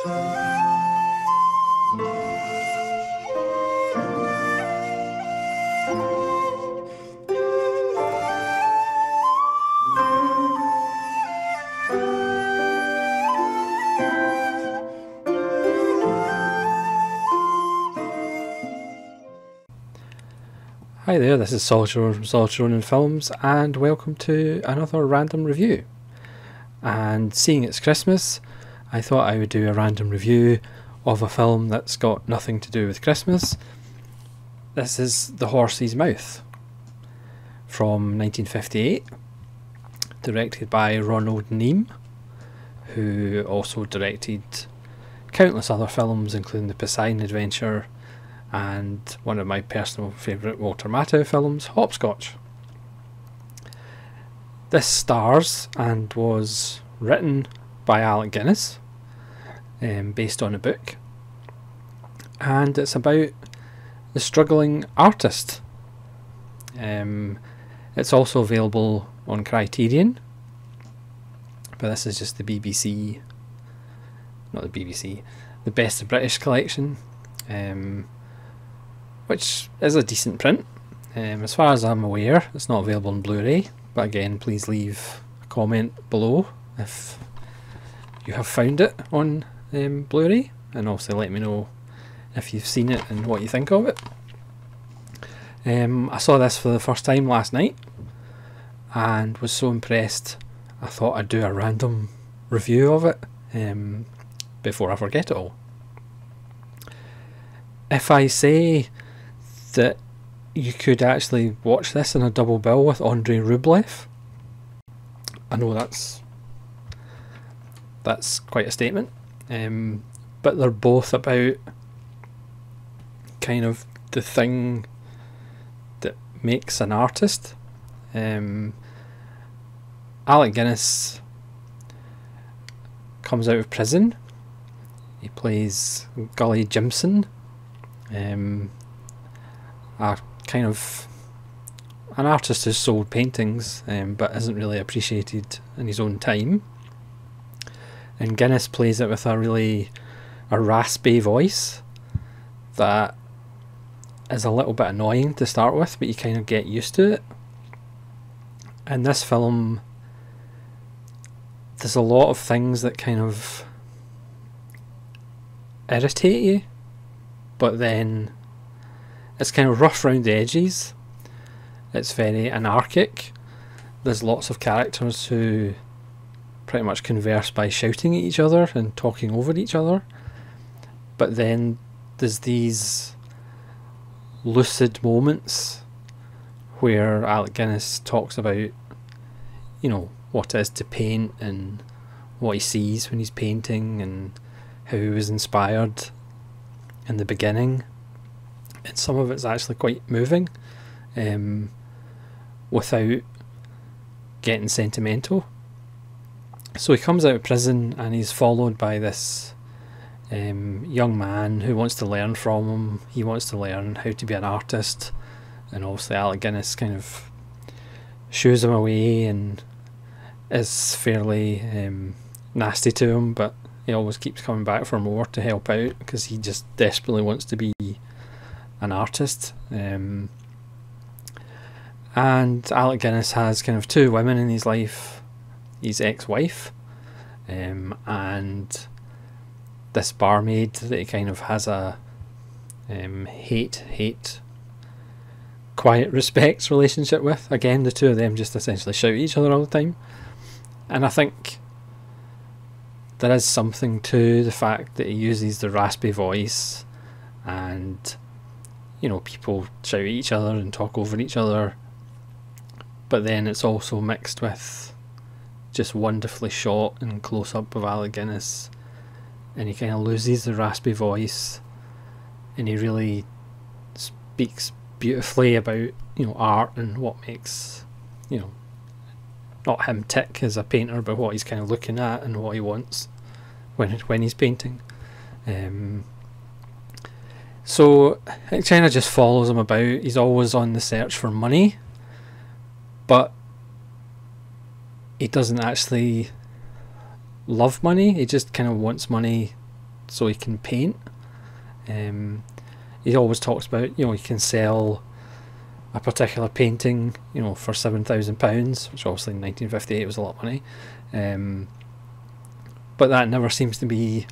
Hi there, this is Soldier from Soldier Ronin Films, and welcome to another random review. And seeing it's Christmas, I thought I would do a random review of a film that's got nothing to do with Christmas. This is The Horse's Mouth from 1958, directed by Ronald Neame, who also directed countless other films including The Poseidon Adventure and one of my personal favourite Walter Matthau films, Hopscotch. This stars and was written by Alec Guiness, based on a book, and it's about the struggling artist. It's also available on Criterion, but this is just the BBC, not the BBC, the Best of British collection, which is a decent print. As far as I'm aware, it's not available on Blu-ray, but again, please leave a comment below if you have found it on Blu-ray, and also let me know if you've seen it and what you think of it. I saw this for the first time last night and was so impressed I thought I'd do a random review of it before I forget it all. If I say that you could actually watch this in a double bill with Andrei Rublev, I know that's quite a statement, but they're both about kind of the thing that makes an artist. Alec Guiness comes out of prison. He plays Gully Jimson, a kind of an artist who's sold paintings but isn't really appreciated in his own time. And Guinness plays it with a raspy voice that is a little bit annoying to start with, but you kind of get used to it. In this film, there's a lot of things that kind of irritate you, but then it's kind of rough around the edges. It's very anarchic. There's lots of characters who pretty much converse by shouting at each other and talking over each other. But then there's these lucid moments where Alec Guinness talks about, you know, what it is to paint and what he sees when he's painting and how he was inspired in the beginning. And some of it's actually quite moving, without getting sentimental. So he comes out of prison and he's followed by this young man who wants to learn from him. He wants to learn how to be an artist, and obviously Alec Guinness kind of shoos him away and is fairly nasty to him, but he always keeps coming back for more to help out because he just desperately wants to be an artist. And Alec Guinness has kind of two women in his life: his ex-wife and this barmaid that he kind of has a hate quiet respect relationship with. Again, the two of them just essentially shout at each other all the time, and I think there is something to the fact that he uses the raspy voice, and you know, people shout at each other and talk over each other, but then it's also mixed with just wonderfully shot and close up of Alec Guinness, and he kind of loses the raspy voice and he really speaks beautifully about, you know, art and what makes, you know, not him tick as a painter, but what he's kind of looking at and what he wants when he's painting. So it kind of just follows him about. He's always on the search for money, but he doesn't actually love money. He just kind of wants money so he can paint. He always talks about, you know, he can sell a particular painting, you know, for £7,000, which obviously in 1958 was a lot of money. But that never seems to be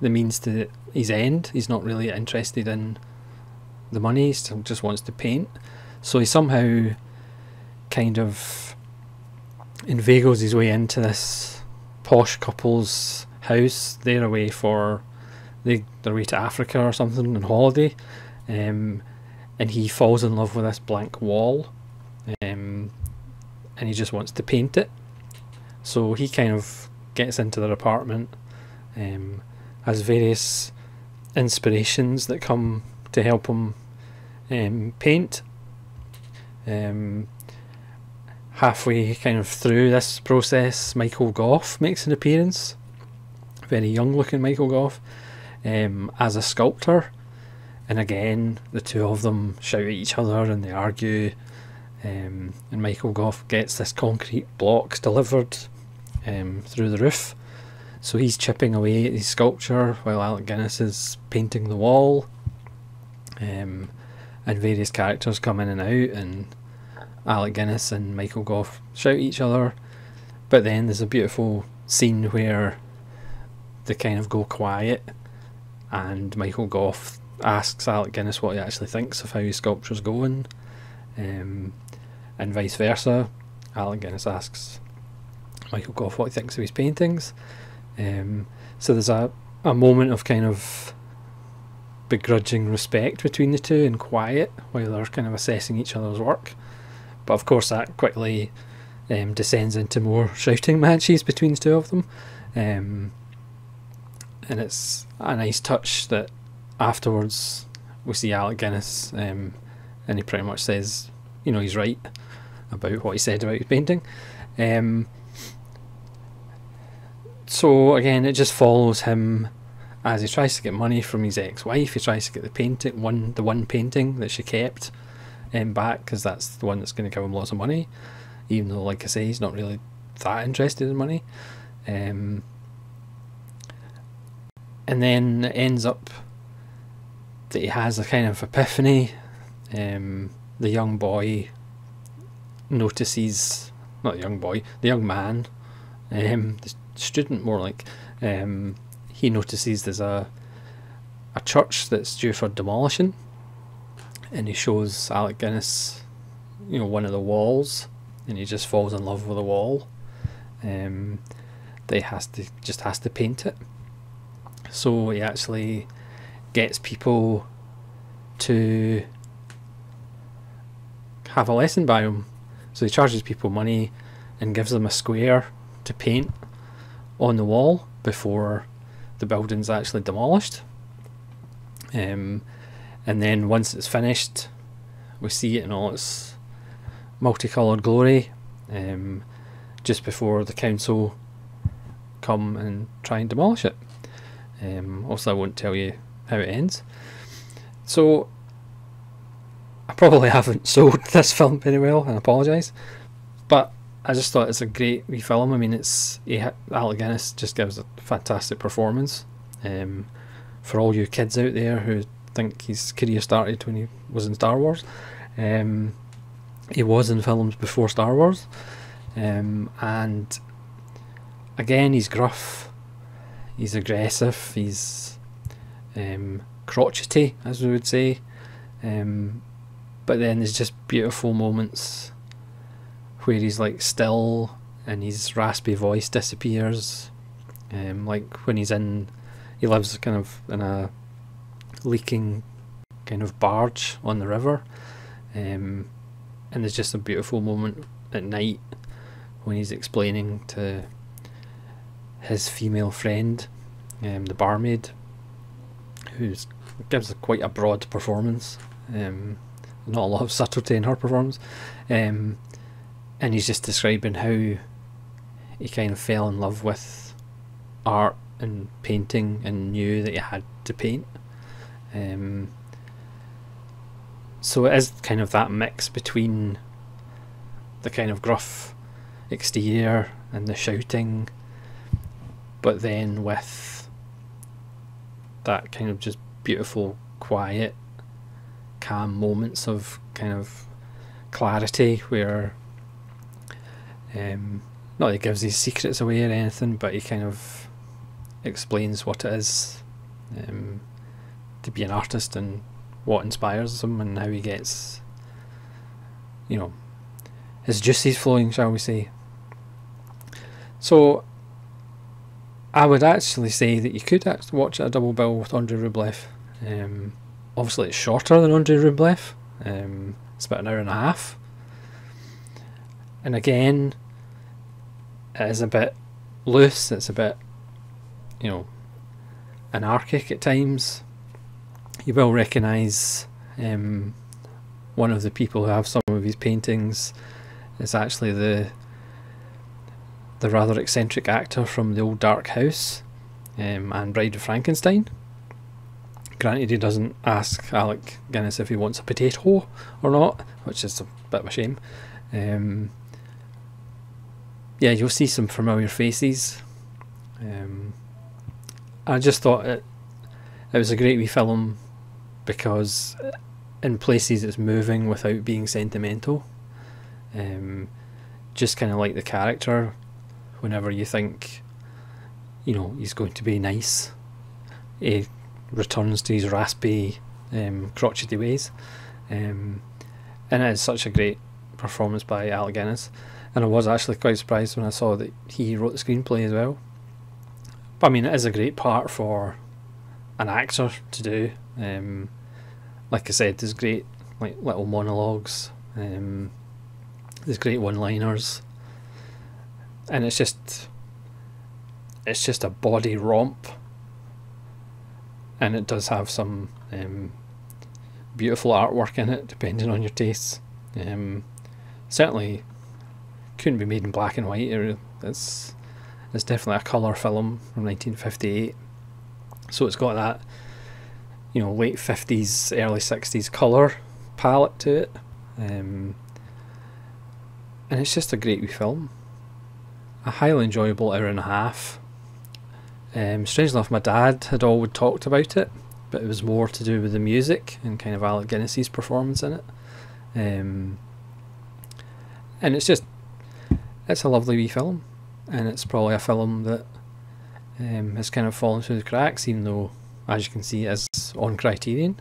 the means to his end. He's not really interested in the money, he still just wants to paint. So he somehow kind of inveigles his way into this posh couple's house. They're away they're away to Africa or something on holiday, and he falls in love with this blank wall, and he just wants to paint it. So he kind of gets into their apartment, has various inspirations that come to help him paint. Halfway kind of through this process, Michael Gough makes an appearance, very young looking Michael Gough, as a sculptor, and again the two of them shout at each other and they argue, and Michael Gough gets this concrete block delivered through the roof, so he's chipping away at his sculpture while Alec Guiness is painting the wall, and various characters come in and out, and Alec Guiness and Michael Gough shout at each other. But then there's a beautiful scene where they kind of go quiet, and Michael Gough asks Alec Guiness what he actually thinks of how his sculpture's going, and vice versa. Alec Guiness asks Michael Gough what he thinks of his paintings. So there's a moment of kind of begrudging respect between the two and quiet while they're kind of assessing each other's work. But of course that quickly descends into more shouting matches between the two of them, and it's a nice touch that afterwards we see Alec Guiness, and he pretty much says, you know, he's right about what he said about his painting. So again, it just follows him as he tries to get money from his ex-wife. He tries to get the one painting that she kept back, because that's the one that's going to give him lots of money, even though, like I say, he's not really that interested in money. And then it ends up that he has a kind of epiphany. The young boy notices, not the young boy, the young man, the student more like, he notices there's a church that's due for demolition, and he shows Alec Guiness, you know, one of the walls, and he just falls in love with the wall. They has to paint it. So he actually gets people to have a lesson by him. So he charges people money and gives them a square to paint on the wall before the building's actually demolished. And then once it's finished, we see it in all its multicoloured glory, just before the council come and try and demolish it. Also, I won't tell you how it ends. So I probably haven't sold this film very well, and I apologise, but I just thought it's a great wee film. I mean, Alec Guiness just gives a fantastic performance. For all you kids out there who think his career started when he was in Star Wars, he was in films before Star Wars, and again, he's gruff, he's aggressive, he's crotchety, as we would say, but then there's just beautiful moments where he's like still and his raspy voice disappears, like when he lives kind of in a leaking kind of barge on the river, and there's just a beautiful moment at night when he's explaining to his female friend, the barmaid, who gives quite a broad performance, not a lot of subtlety in her performance, and he's just describing how he kind of fell in love with art and painting and knew that he had to paint. So it is kind of that mix between the kind of gruff exterior and the shouting, but then with that kind of just beautiful, quiet, calm moments of kind of clarity where not that he gives his secrets away or anything, but he kind of explains what it is to be an artist and what inspires him and how he gets, you know, his juices flowing, shall we say. So I would actually say that you could watch it a double bill with Andrei Rublev. Obviously it's shorter than Andrei Rublev. It's about an hour and a half. And again, it is a bit loose, it's a bit, you know, anarchic at times. You will recognise one of the people who have some of his paintings is actually the rather eccentric actor from The Old Dark House and Bride of Frankenstein. Granted, he doesn't ask Alec Guiness if he wants a potato or not, which is a bit of a shame. Yeah, you'll see some familiar faces. I just thought it was a great wee film because in places it's moving without being sentimental. Just kind of like the character, whenever you think, you know, he's going to be nice, he returns to his raspy, crotchety ways. And it is such a great performance by Alec Guiness. And I was actually quite surprised when I saw that he wrote the screenplay as well. But I mean, it is a great part for an actor to do. Like I said, there's great like little monologues, there's great one-liners, and it's just a body romp, and it does have some beautiful artwork in it, depending on your tastes. Certainly couldn't be made in black and white. It's definitely a colour film from 1958, so it's got that, you know, late 50s, early 60s colour palette to it, and it's just a great wee film, a highly enjoyable hour and a half. Strange enough, my dad had always talked about it, but it was more to do with the music and kind of Alec Guinness's performance in it. And it's a lovely wee film, and it's probably a film that has kind of fallen through the cracks, even though, as you can see, it is on Criterion.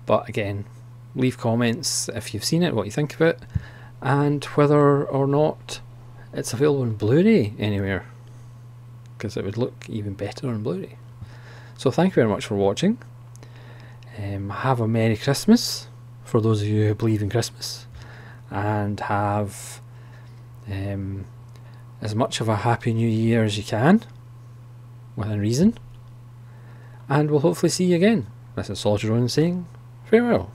But again, leave comments if you've seen it, what you think of it, and whether or not it's available on Blu-ray anywhere, because it would look even better on Blu-ray. So thank you very much for watching. Have a Merry Christmas for those of you who believe in Christmas, and have as much of a Happy New Year as you can, within reason, and we'll hopefully see you again. This is Soldier Owen saying farewell.